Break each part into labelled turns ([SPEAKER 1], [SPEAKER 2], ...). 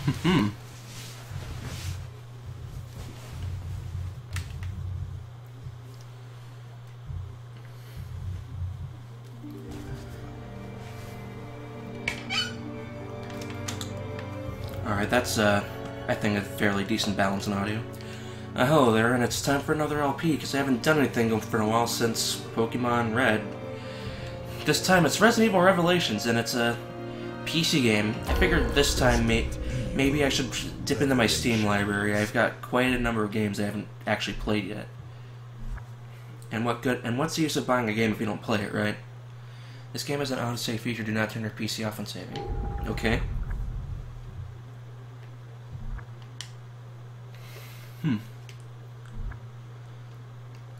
[SPEAKER 1] Hmm. Alright, that's, I think a fairly decent balance in audio. Hello there, and it's time for another LP, because I haven't done anything for a while since Pokemon Red. This time it's Resident Evil Revelations, and it's a PC game. I figured this time maybe I should dip into my Steam library. I've got quite a number of games I haven't actually played yet. And what's the use of buying a game if you don't play it, right? This game has an autosave feature, do not turn your PC off when saving. Okay.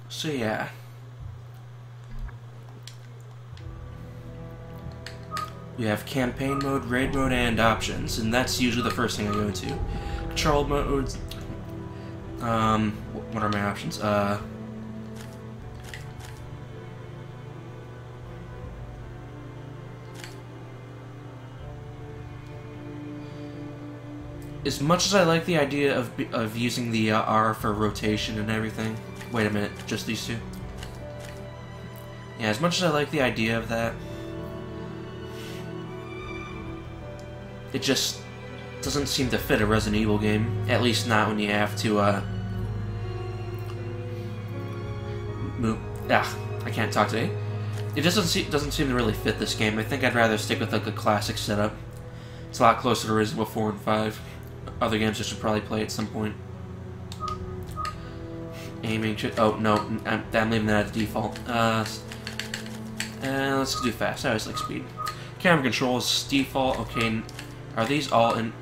[SPEAKER 1] So yeah. We have campaign mode, raid mode, and options, and that's usually the first thing I go into. Control modes. What are my options? As much as I like the idea of using the R for rotation and everything. Wait a minute, just these two? Yeah, as much as I like the idea of that, it just doesn't seem to fit a Resident Evil game. At least not when you have to, move. I can't talk today. It just doesn't seem to really fit this game. I think I'd rather stick with like a classic setup. It's a lot closer to Resident Evil 4 and 5. Other games I should probably play at some point. Aiming should. Oh no, I'm leaving that as default. Let's do fast. I always like speed. Camera controls default. Okay, are these all in?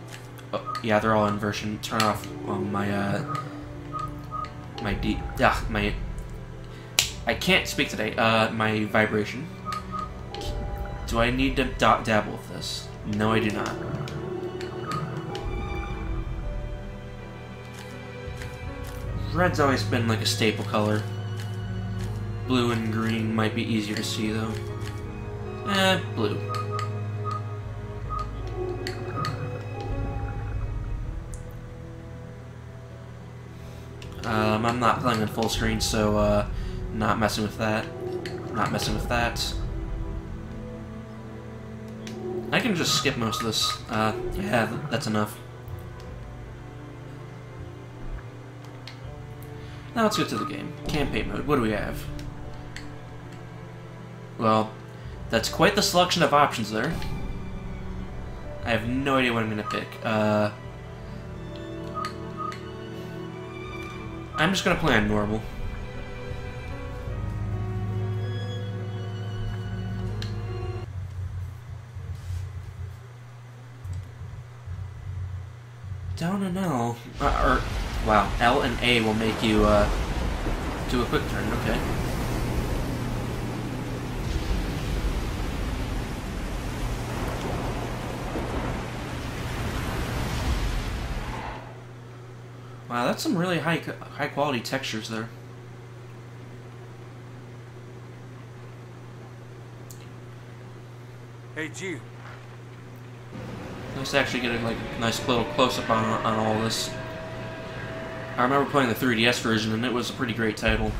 [SPEAKER 1] Oh, yeah, they're all in version. Turn off my I can't speak today. My vibration. Do I need to dabble with this? No, I do not. Red's always been like a staple color. Blue and green might be easier to see though. Blue. I'm not playing on full screen, so not messing with that. Not messing with that. I can just skip most of this. Yeah, that's enough. Now let's get to the game. Campaign mode. What do we have? Well, that's quite the selection of options there. I have no idea what I'm going to pick. I'm just going to play on normal. Down and L. Wow, L and A will make you do a quick turn, okay. Wow, that's some really high quality textures there.
[SPEAKER 2] Hey, G.
[SPEAKER 1] Nice actually getting like a nice little close-up on all this. I remember playing the 3DS version, and it was a pretty great title.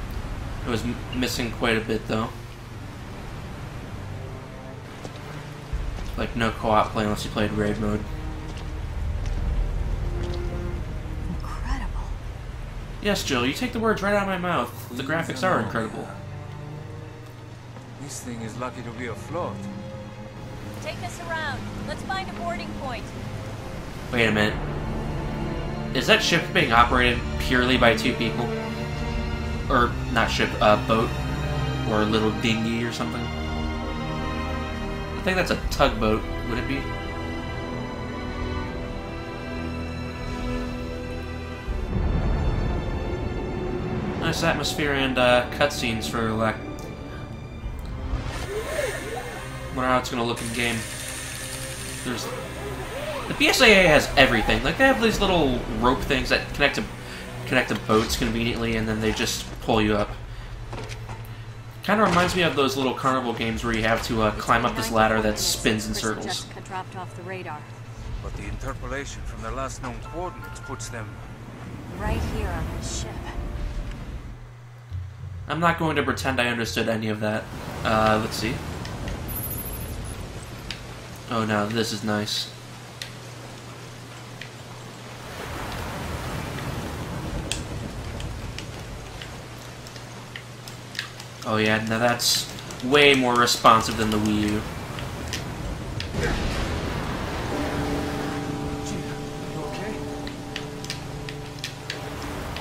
[SPEAKER 1] It was missing quite a bit, though. Like, no co-op play unless you played raid mode.
[SPEAKER 3] Incredible.
[SPEAKER 1] Yes, Jill, you take the words right out of my mouth. The graphics are incredible.
[SPEAKER 2] This thing is lucky to be afloat.
[SPEAKER 3] Take us around. Let's find a boarding point.
[SPEAKER 1] Wait a minute. Is that ship being operated purely by two people? Or, not ship, boat? Or a little dinghy or something? I think that's a tugboat, would it be? Nice atmosphere and cutscenes for lack. Wonder how it's gonna look in game. The BSAA has everything. Like, they have these little rope things that connect to boats conveniently, and then they just pull you up. Kind of reminds me of those little carnival games where you have to climb up this ladder that spins in circles.
[SPEAKER 3] Jessica dropped off the radar.
[SPEAKER 2] but the interpolation from their last known coordinates puts them
[SPEAKER 3] Right here on this ship.
[SPEAKER 1] I'm not going to pretend I understood any of that. Let's see. Oh no, this is nice. Oh yeah, now that's way more responsive than the Wii U.
[SPEAKER 2] okay.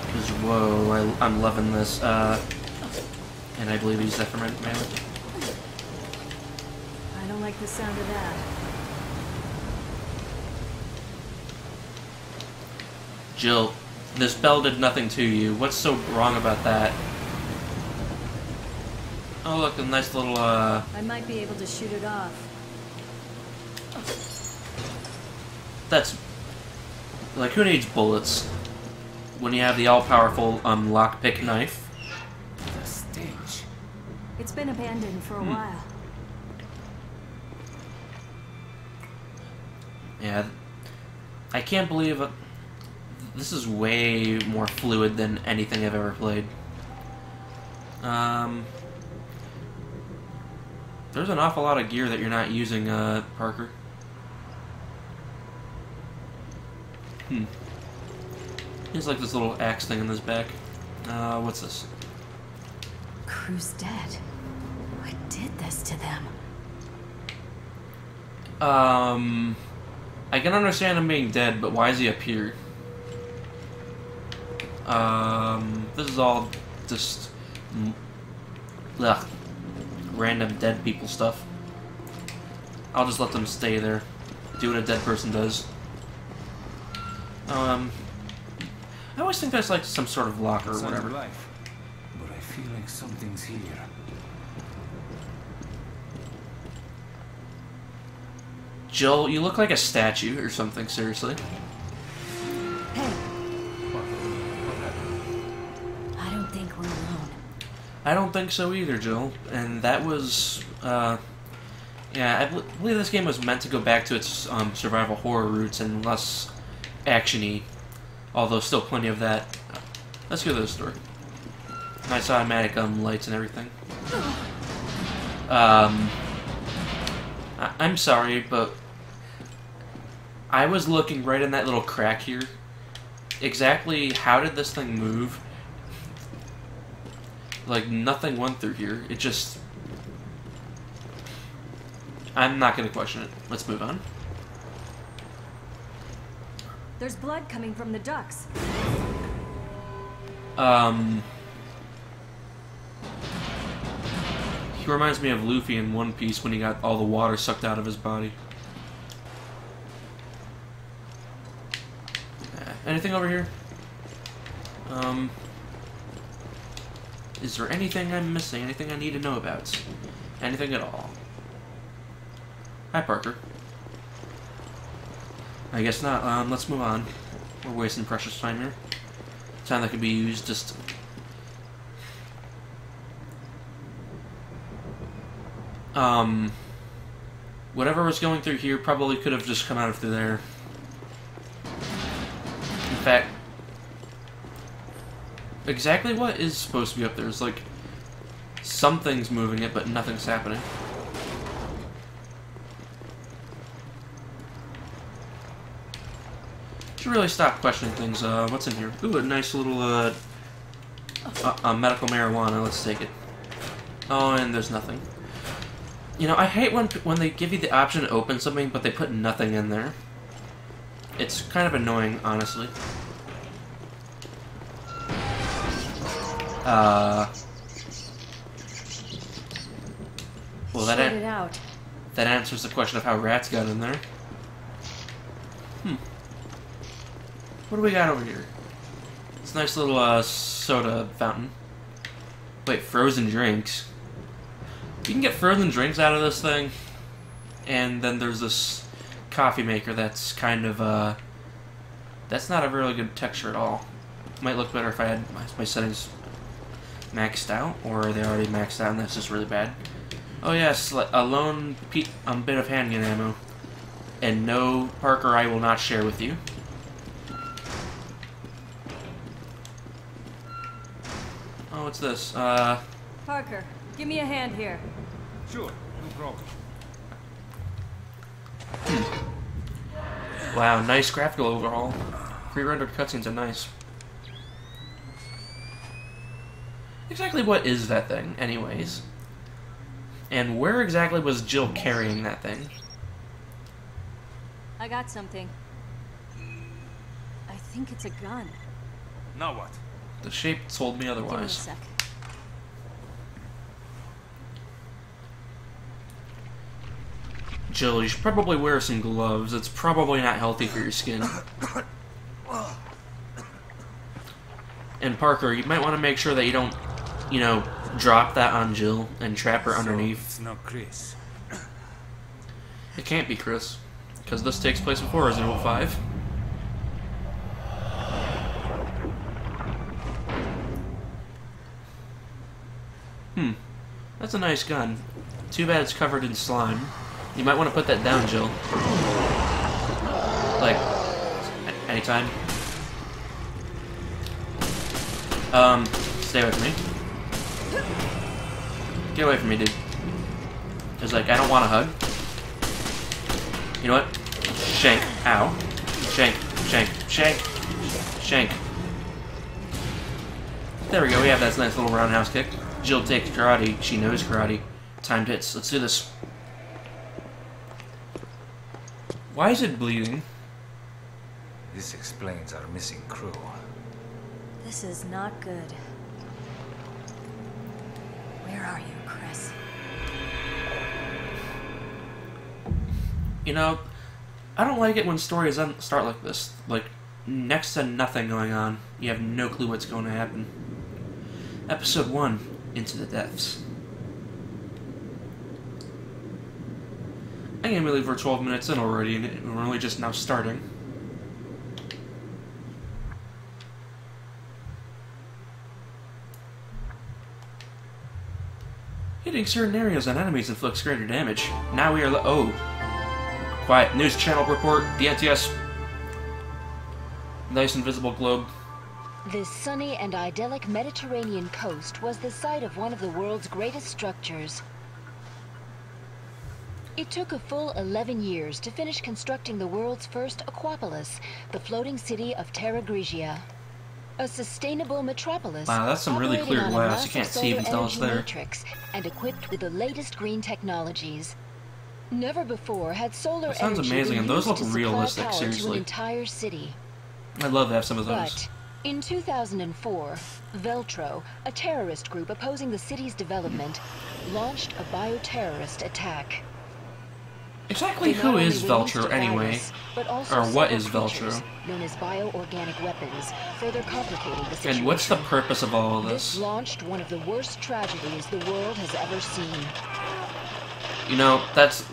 [SPEAKER 1] Because, whoa, I'm loving this. And I believe he's that for my melee.
[SPEAKER 3] I don't like the sound of that.
[SPEAKER 1] Jill, this bell did nothing to you. What's so wrong about that? Oh look, a nice little,
[SPEAKER 3] I might be able to shoot it off.
[SPEAKER 1] That's... Like, who needs bullets when you have the all-powerful, lockpick knife?
[SPEAKER 2] The stage.
[SPEAKER 3] It's been abandoned for a while.
[SPEAKER 1] Yeah, I can't believe it. This is way more fluid than anything I've ever played. There's an awful lot of gear that you're not using, Parker. Here's like this little axe thing in his back. What's this?
[SPEAKER 3] Crew's dead. What did this to them?
[SPEAKER 1] I can understand him being dead, but why is he up here? This is all just... Ugh. Random dead people stuff. I'll just let them stay there. Do what a dead person does. I always think there's like some sort of locker or
[SPEAKER 2] Sounds
[SPEAKER 1] whatever.
[SPEAKER 2] life, but I feel like something's here.
[SPEAKER 1] Jill, you look like a statue or something, seriously.
[SPEAKER 3] Hey, I don't think we're alone.
[SPEAKER 1] I don't think so either, Jill. And that was, yeah, I believe this game was meant to go back to its survival horror roots and less action-y. Although still plenty of that. Let's go to the store. Nice automatic lights and everything. I'm sorry, but I was looking right in that little crack here. Exactly how did this thing move? Like, nothing went through here. It just... I'm not gonna question it. Let's move on.
[SPEAKER 3] There's blood coming from the ducts.
[SPEAKER 1] He reminds me of Luffy in One Piece when he got all the water sucked out of his body. Anything over here? Is there anything I'm missing? Anything I need to know about? Anything at all? Hi, Parker. I guess not. Let's move on. We're wasting precious time here. Time that could be used just... Whatever was going through here probably could have just come out of through there. In fact... Exactly what is supposed to be up there? It's like... Something's moving it, but nothing's happening. Should really stop questioning things. What's in here? Ooh, a nice little, medical marijuana. Let's take it. Oh, and there's nothing. You know, I hate when they give you the option to open something, but they put nothing in there. It's kind of annoying, honestly. Well,
[SPEAKER 3] Sort it out.
[SPEAKER 1] that answers the question of how rats got in there. What do we got over here? It's a nice little, soda fountain. Wait, frozen drinks. You can get frozen drinks out of this thing. And then there's this coffee maker that's kind of, that's not a really good texture at all. Might look better if I had my settings maxed out, or are they already maxed out and that's just really bad? Oh yes, a lone bit of handgun ammo. And no, Parker, I will not share with you. Oh, what's this?
[SPEAKER 4] Parker, give me a hand here.
[SPEAKER 2] Sure, no problem.
[SPEAKER 1] Wow, nice graphical overhaul. Pre-rendered cutscenes are nice. Exactly what is that thing, anyways? And where exactly was Jill carrying that thing?
[SPEAKER 4] I got something. I think it's a gun.
[SPEAKER 2] Now what?
[SPEAKER 1] The shape told me
[SPEAKER 4] Give me a
[SPEAKER 1] otherwise.
[SPEAKER 4] sec.
[SPEAKER 1] Jill, you should probably wear some gloves. It's probably not healthy for your skin. And Parker, you might want to make sure that you don't, you know, drop that on Jill and trap her underneath.
[SPEAKER 2] It's not Chris.
[SPEAKER 1] It can't be Chris, because this takes place before Resident Evil 5. That's a nice gun. Too bad it's covered in slime. You might want to put that down, Jill. Like, anytime. Stay with me. Get away from me, dude. It's like, I don't want a hug. You know what? Shank. Ow. Shank. Shank. Shank. Shank. There we go, we have that nice little roundhouse kick. Jill takes karate. She knows karate. Timed hits. Let's do this. Why is it bleeding?
[SPEAKER 2] This explains our missing crew.
[SPEAKER 4] This is not good. Where are you, Chris?
[SPEAKER 1] You know, I don't like it when stories start like this. Like, next to nothing going on. You have no clue what's going to happen. Episode 1, Into the Depths. I can't believe we're 12 minutes in already, and we're only just now starting. Hitting certain areas on enemies inflicts greater damage. Now we are oh. Quiet. News channel report. The NTS. Nice invisible globe.
[SPEAKER 5] This sunny and idyllic Mediterranean coast was the site of one of the world's greatest structures. It took a full 11 years to finish constructing the world's first aquapolis, the floating city of Terra Grigia. A sustainable metropolis.
[SPEAKER 1] Wow, that's some really clear
[SPEAKER 5] operating on a
[SPEAKER 1] glass. You
[SPEAKER 5] massive
[SPEAKER 1] can't see even
[SPEAKER 5] solar
[SPEAKER 1] tell it's
[SPEAKER 5] energy
[SPEAKER 1] there.
[SPEAKER 5] matrix and equipped with the latest green technologies. Never before had solar
[SPEAKER 1] That sounds
[SPEAKER 5] energy
[SPEAKER 1] amazing,
[SPEAKER 5] been
[SPEAKER 1] and those
[SPEAKER 5] used
[SPEAKER 1] look
[SPEAKER 5] to supply
[SPEAKER 1] realistic,
[SPEAKER 5] power to
[SPEAKER 1] seriously.
[SPEAKER 5] an entire city.
[SPEAKER 1] I'd love to have some of those.
[SPEAKER 5] But in 2004, Veltro, a terrorist group opposing the city's development, launched a bioterrorist attack.
[SPEAKER 1] Exactly
[SPEAKER 5] They not
[SPEAKER 1] who
[SPEAKER 5] only
[SPEAKER 1] is
[SPEAKER 5] released
[SPEAKER 1] Veltro
[SPEAKER 5] a
[SPEAKER 1] anyway?
[SPEAKER 5] virus, but also
[SPEAKER 1] Or what
[SPEAKER 5] several
[SPEAKER 1] is
[SPEAKER 5] creatures
[SPEAKER 1] Veltro?
[SPEAKER 5] known as bioorganic weapons, further complicating the situation.
[SPEAKER 1] And what's the purpose of all of
[SPEAKER 5] This
[SPEAKER 1] this?
[SPEAKER 5] launched one of the worst tragedies the world has ever seen.
[SPEAKER 1] You know, that's...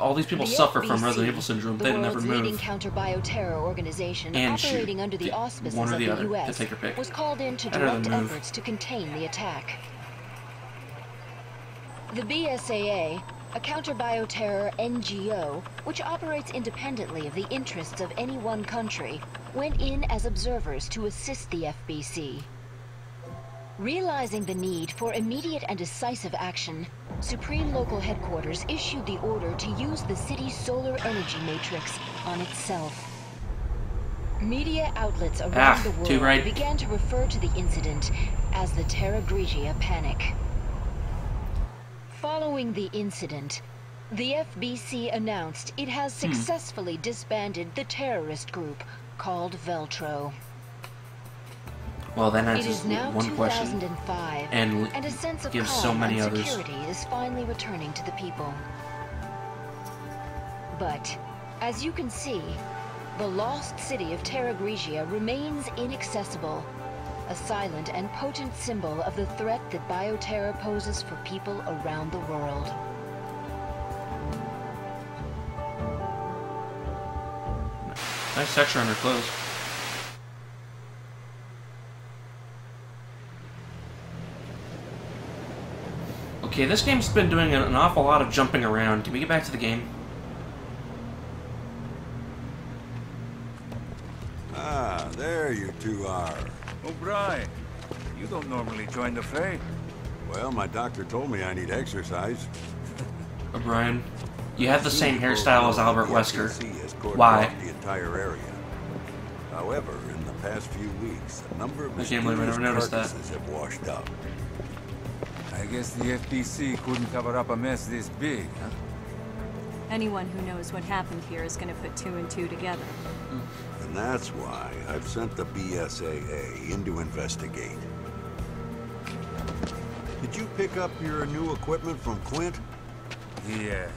[SPEAKER 1] All these people
[SPEAKER 5] The
[SPEAKER 1] suffer from
[SPEAKER 5] FBC,
[SPEAKER 1] Resident Evil syndrome.
[SPEAKER 5] the
[SPEAKER 1] They never
[SPEAKER 5] world's leading
[SPEAKER 1] move.
[SPEAKER 5] counter-bioterror organization
[SPEAKER 1] And shoot.
[SPEAKER 5] operating under the auspices
[SPEAKER 1] One or
[SPEAKER 5] of
[SPEAKER 1] the
[SPEAKER 5] the
[SPEAKER 1] other.
[SPEAKER 5] U.S.,
[SPEAKER 1] Just take your pick.
[SPEAKER 5] was called in to
[SPEAKER 1] I'd rather
[SPEAKER 5] direct
[SPEAKER 1] move.
[SPEAKER 5] efforts to contain the attack. The BSAA, a counter-bioterror NGO, which operates independently of the interests of any one country, went in as observers to assist the FBC. Realizing the need for immediate and decisive action, Supreme Local Headquarters issued the order to use the city's solar energy matrix on itself. Media outlets around the
[SPEAKER 1] too
[SPEAKER 5] world
[SPEAKER 1] right.
[SPEAKER 5] began to refer to the incident as the Terra Grigia Panic. Following the incident, the FBC announced it has successfully disbanded the terrorist group called Veltro.
[SPEAKER 1] Well, that
[SPEAKER 5] It
[SPEAKER 1] answers
[SPEAKER 5] is now
[SPEAKER 1] one question.
[SPEAKER 5] 2005,
[SPEAKER 1] And
[SPEAKER 5] and a sense of
[SPEAKER 1] gives
[SPEAKER 5] calm
[SPEAKER 1] so many
[SPEAKER 5] and
[SPEAKER 1] others.
[SPEAKER 5] security is finally returning to the people. But, as you can see, the lost city of Terra Grigia remains inaccessible, a silent and potent symbol of the threat that bioterror poses for people around the world.
[SPEAKER 1] Nice texture on her clothes. Okay, this game's been doing an awful lot of jumping around. Can we get back to the game?
[SPEAKER 6] Ah, there you two are.
[SPEAKER 2] O'Brien, you don't normally join the fray.
[SPEAKER 6] Well, my doctor told me I need exercise.
[SPEAKER 1] O'Brien, you have the same hairstyle as Albert Wesker.
[SPEAKER 6] Wesker.
[SPEAKER 1] Why?
[SPEAKER 6] The entire area. However, in the past few weeks, a number of
[SPEAKER 1] I can't believe I never noticed that.
[SPEAKER 6] carcasses have washed up.
[SPEAKER 2] I guess the FBC couldn't cover up a mess this big, huh?
[SPEAKER 4] Anyone who knows what happened here is going to put two and two together.
[SPEAKER 6] And that's why I've sent the BSAA in to investigate. Did you pick up your new equipment from Quint?
[SPEAKER 2] The,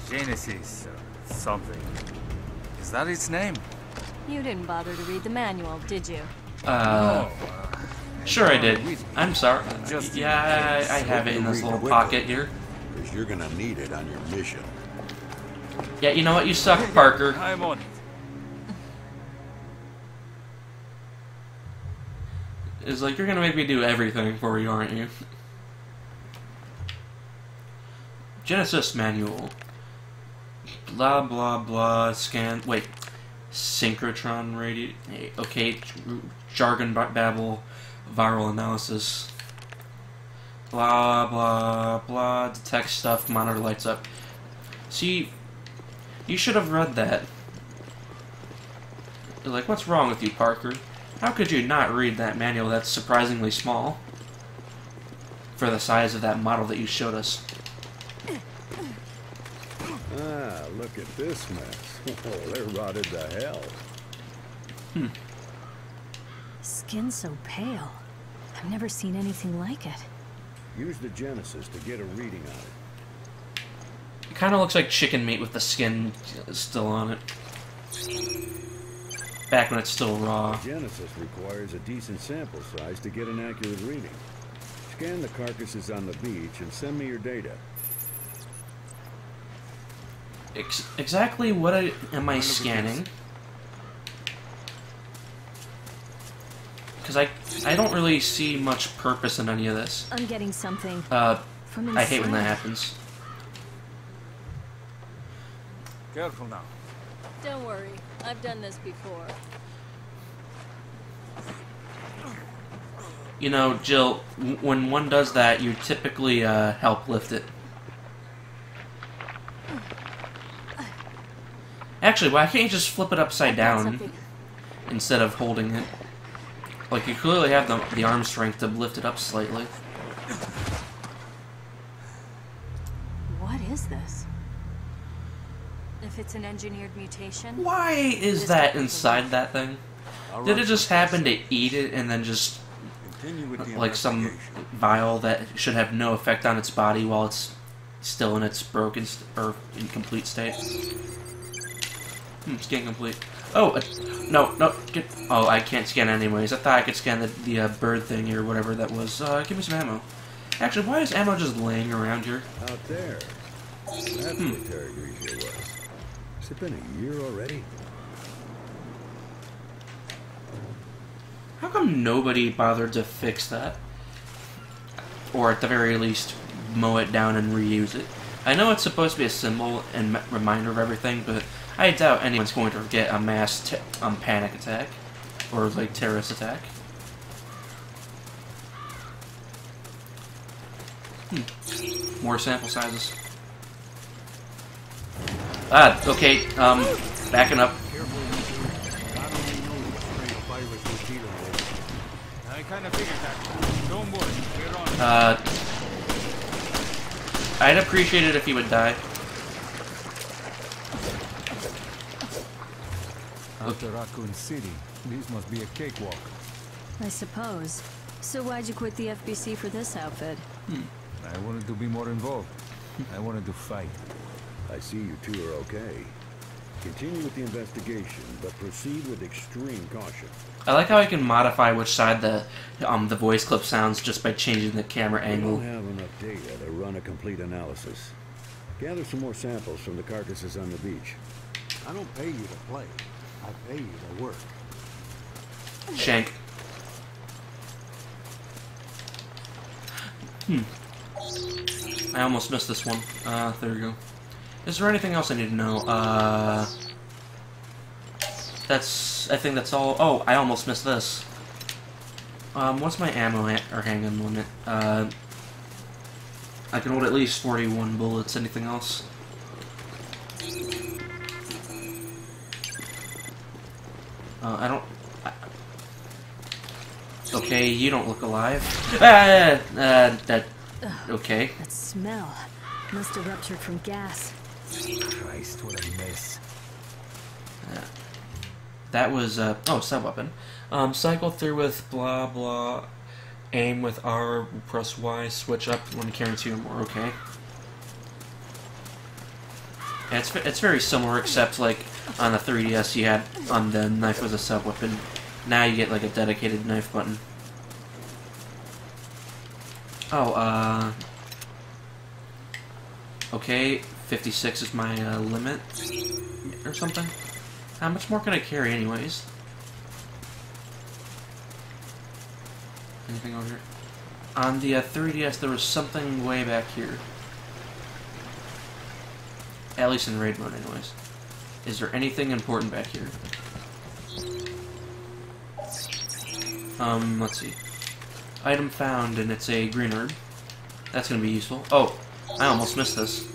[SPEAKER 2] Genesis, something. Is that its name?
[SPEAKER 4] You didn't bother to read the manual, did you?
[SPEAKER 1] Sure I did. I'm sorry. Yeah, I have it in this little pocket here.
[SPEAKER 6] Because you're gonna need it on your mission.
[SPEAKER 1] Yeah, you know what? You suck, Parker.
[SPEAKER 2] I'm on it.
[SPEAKER 1] It's like, you're gonna make me do everything for you, aren't you? Genesis manual. Blah, blah, blah. Scan. Wait. Synchrotron radio. Okay. Jargon babble. Viral analysis. Blah, blah, blah. Detect stuff. Monitor lights up. See, you should have read that. You're like, what's wrong with you, Parker? How could you not read that manual that's surprisingly small? For the size of that model that you showed us.
[SPEAKER 6] Ah, look at this mess. Oh, they're rotted to hell.
[SPEAKER 4] Skin so pale. I've never seen anything like it.
[SPEAKER 6] Use the Genesis to get a reading on it.
[SPEAKER 1] It kind of looks like chicken meat with the skin still on it. Back when it's still raw.
[SPEAKER 6] Genesis requires a decent sample size to get an accurate reading. Scan the carcasses on the beach and send me your data.
[SPEAKER 1] Exactly what am I scanning? Because I don't really see much purpose in any of this.
[SPEAKER 4] I'm getting something. From
[SPEAKER 1] I hate when that
[SPEAKER 4] inside.
[SPEAKER 1] happens.
[SPEAKER 2] Careful now.
[SPEAKER 4] Don't worry, I've done this before.
[SPEAKER 1] You know, Jill, when one does that, you typically help lift it. Actually, why can't you just flip it upside down instead of holding it? Like, you clearly have the arm strength to lift it up slightly.
[SPEAKER 4] What is this? If it's an engineered mutation?
[SPEAKER 1] Why is that inside that thing? Did it just happen to eat it and then just, like, some vial that should have no effect on its body while it's still in its broken or incomplete state? Scan complete. Oh, no, get. Oh, I can't scan it anyways. I thought I could scan the bird thing or whatever that was. Give me some ammo. Actually, why is ammo just laying around here?
[SPEAKER 6] Out there. That's what Terry Greaser was. Has it been a year already?
[SPEAKER 1] How come nobody bothered to fix that? Or at the very least, mow it down and reuse it? I know it's supposed to be a symbol and reminder of everything, but I doubt anyone's going to get a mass panic attack. Or, like, terrorist attack. More sample sizes. Okay, backing up.
[SPEAKER 2] I kind of figured that. Don't worry, we're on.
[SPEAKER 1] I'd appreciate it if he would die.
[SPEAKER 7] After Raccoon City, this must be a cakewalk.
[SPEAKER 4] I suppose. So why'd you quit the FBC for this outfit?
[SPEAKER 7] I wanted to be more involved. I wanted to fight.
[SPEAKER 6] I see you two are okay. Continue with the investigation, but proceed with extreme caution.
[SPEAKER 1] I like how I can modify which side the voice clip sounds just by changing the camera
[SPEAKER 6] We
[SPEAKER 1] angle.
[SPEAKER 6] don't have enough data to run a complete analysis. Gather some more samples from the carcasses on the beach. I don't pay you to play. I pay you to work.
[SPEAKER 1] Shank. I almost missed this one. There we go. Is there anything else I need to know? I think that's all. Oh, I almost missed this. What's my ammo or handgun limit? I can hold at least 41 bullets. Anything else? I don't... Okay, you don't look alive. That... Okay.
[SPEAKER 4] That smell must have ruptured from gas.
[SPEAKER 7] Christ, what a mess.
[SPEAKER 1] That was, oh, sub-weapon. Cycle through with blah blah. Aim with R, press Y, switch up when carrying 2 or more, okay. Yeah, it's very similar, except, like, on the 3DS you had, on the knife was a sub-weapon. Now you get, like, a dedicated knife button. Oh, okay, 56 is my, limit, or something. How much more can I carry, anyways? Anything over here? On the 3DS, there was something way back here. At least in raid mode, anyways. Is there anything important back here? Let's see. Item found, and it's a green herb. That's gonna be useful. Oh, I almost missed this.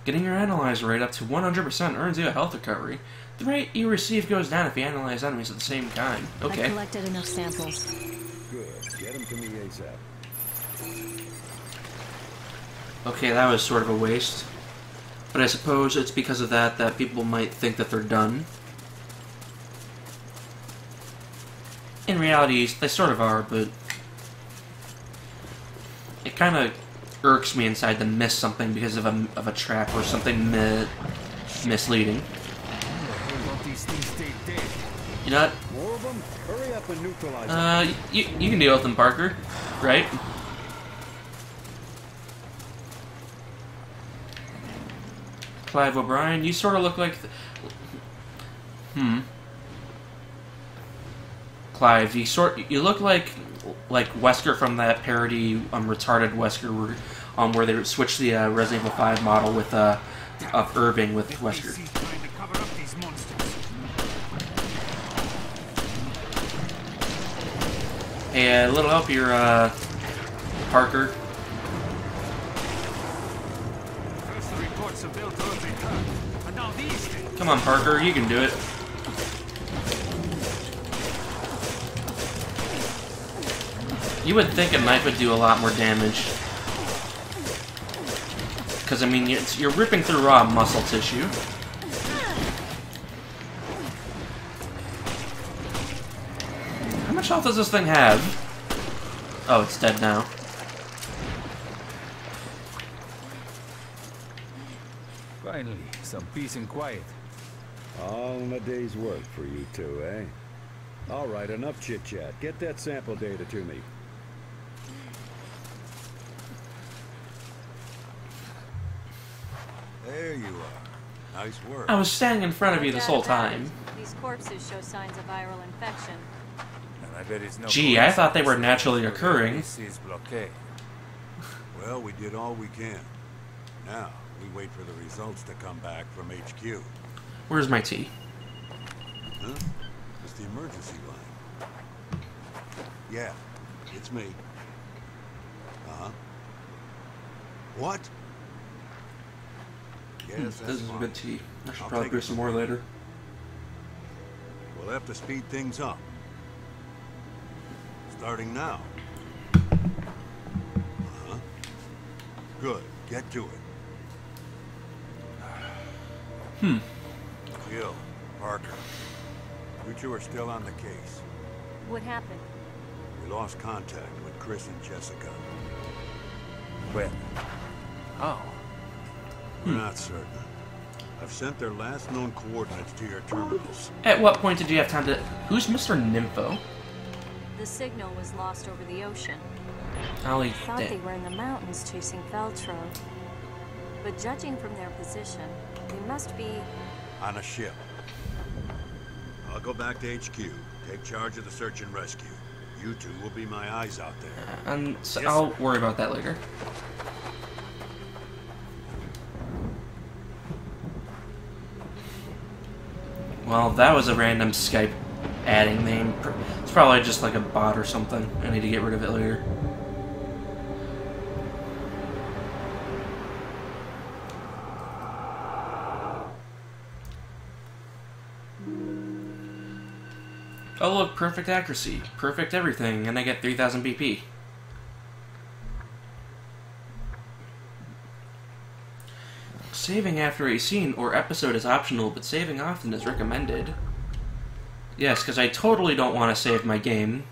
[SPEAKER 1] Getting your analyzer rate up to 100% earns you a health recovery. The rate you receive goes down if you analyze enemies at the same time. Okay.
[SPEAKER 4] I collected enough samples.
[SPEAKER 6] Good. Get them to me ASAP.
[SPEAKER 1] Okay, that was sort of a waste. But I suppose it's because of that people might think that they're done. In reality, they sort of are, but it kind of irks me inside to miss something because of a trap or something misleading. You know what?
[SPEAKER 6] More of them? Hurry up and neutralize them.
[SPEAKER 1] You can deal with them, Parker. Right? Clive O'Brien, you sort of look like... Clive, you look like Wesker from that parody, retarded Wesker, where they switched the Resident Evil 5 model with, of Irving with Wesker. Hey, a little help here, Parker. Come on, Parker, you can do it. You would think a knife would do a lot more damage. Because, I mean, you're ripping through raw muscle tissue. How much health does this thing have? Oh, it's dead now.
[SPEAKER 7] Finally, some peace and quiet.
[SPEAKER 6] All in a day's work for you two, eh? All right, enough chit-chat. Get that sample data to me.
[SPEAKER 2] There you are. Nice work.
[SPEAKER 1] I was standing in front of you this whole time.
[SPEAKER 8] These corpses show signs of viral infection.
[SPEAKER 2] And I bet it's no
[SPEAKER 1] Gee, I thought they were naturally occurring.
[SPEAKER 6] Well, we did all we can. Now, we wait for the results to come back from HQ.
[SPEAKER 1] Where's my tea?
[SPEAKER 6] Huh? It's the emergency line. Yeah, it's me. Uh-huh. What? Yes,
[SPEAKER 1] This is a good tea. I should probably brew some more later.
[SPEAKER 6] We'll have to speed things up. Starting now. Uh-huh. Good. Get to it. Jill, Parker. You two are still on the case.
[SPEAKER 8] What happened?
[SPEAKER 6] We lost contact with Chris and Jessica.
[SPEAKER 7] When? How?
[SPEAKER 6] We're not certain. I've sent their last known coordinates to your terminals.
[SPEAKER 1] At what point did you have time to... Who's Mr. Nympho?
[SPEAKER 8] The signal was lost over the ocean.
[SPEAKER 1] Ollie,
[SPEAKER 8] Thought they were in the mountains chasing Veltro. But judging from their position, they must be...
[SPEAKER 6] On a ship. I'll go back to HQ. Take charge of the search and rescue. You two will be my eyes out there.
[SPEAKER 1] So I'll worry about that later. Well, that was a random Skype adding name. It's probably just like a bot or something. I need to get rid of it later. Oh look, perfect accuracy, perfect everything, and I get 3000 BP. Saving after a scene or episode is optional, but saving often is recommended. Yes, because I totally don't want to save my game